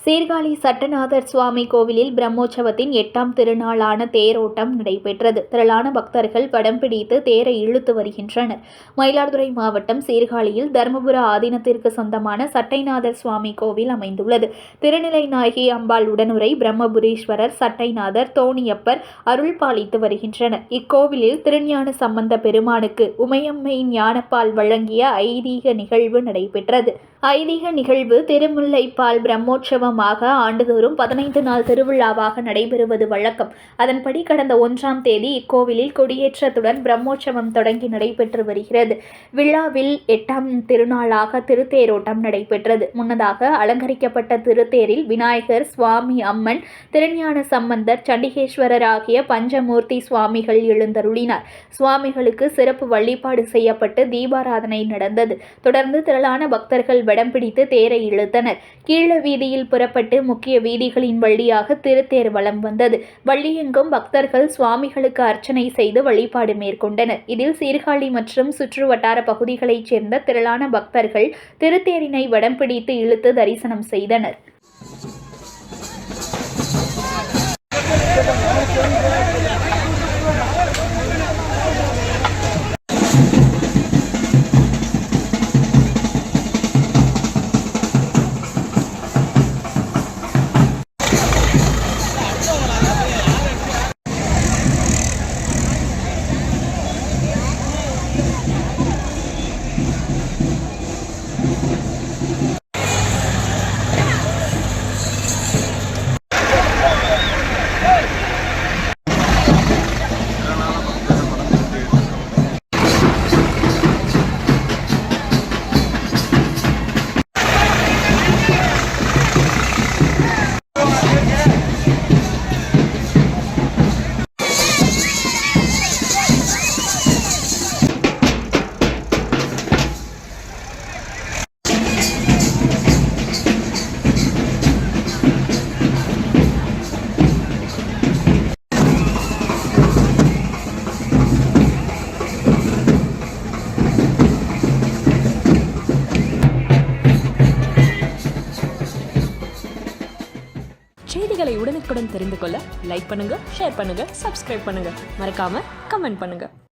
சீர்காழி சட்டநாதர் சுவாமி கோவிலில் பிரம்மோற்சவத்தின் 8ஆம் திருநாளான தேரோட்டம் நடைபெற்றது. திரளான பக்தர்கள் படம் பிடித்து தேரை இழுத்து வருகின்றனர். மயிலாடுதுறை மாவட்டம் சீர்காழியில் தர்மபுர ஆதீனத்திற்கு சொந்தமான சட்டைநாதர் சுவாமி கோவில் அமைந்துள்ளது. திருநிலை நாயகி அம்பாள் உடனுரை பிரம்மபுரீஸ்வரர், சட்டைநாதர், தோணியப்பர் அருள் பாலித்து வருகின்றனர். இக்கோவிலில் திருஞான சம்பந்த பெருமானுக்கு உமையம்மை ஞானப்பால் வழங்கிய ஐதீக நிகழ்வு நடைபெற்றது. ஐதீக நிகழ்வு திருமுல்லைப்பால் பிரம்மோற்சவமாக ஆண்டுதோறும் 15 நாள் திருவிழாவாக நடைபெறுவது வழக்கம். அதன்படி கடந்த 1ஆம் தேதி இக்கோவிலில் கொடியேற்றத்துடன் பிரம்மோற்சவம் தொடங்கி நடைபெற்று வருகிறது. விழாவில் 8ஆம் திருநாளாக திருத்தேரோட்டம் நடைபெற்றது. முன்னதாக அலங்கரிக்கப்பட்ட திருத்தேரில் விநாயகர், சுவாமி, அம்மன், திருஞான சம்பந்தர், சண்டிகேஸ்வரர் ஆகிய பஞ்சமூர்த்தி சுவாமிகள் எழுந்தருளினார். சுவாமிகளுக்கு சிறப்பு வழிபாடு செய்யப்பட்டு தீபாராதனை நடந்தது. தொடர்ந்து திரளான பக்தர்கள் வடம் பிடித்து தேரை இழுத்தனர். கீழ வீதியில் புறப்பட்டு முக்கிய வீதிகளின் வழியாக திருத்தேர் வலம் வந்தது. வள்ளியெங்கும் பக்தர்கள் சுவாமிகளுக்கு அர்ச்சனை செய்து வழிபாடு மேற்கொண்டனர். இதில் சீர்காழி மற்றும் சுற்று வட்டார பகுதிகளைச் சேர்ந்த திரளான பக்தர்கள் திருத்தேரினை வடம் பிடித்து இழுத்து தரிசனம் செய்தனர். செய்திகளை உடனுக்குடன் தெரிந்து கொள்ள லைக் பண்ணுங்க, ஷேர் பண்ணுங்க, சப்ஸ்கிரைப் பண்ணுங்க, மறக்காம கமெண்ட் பண்ணுங்க.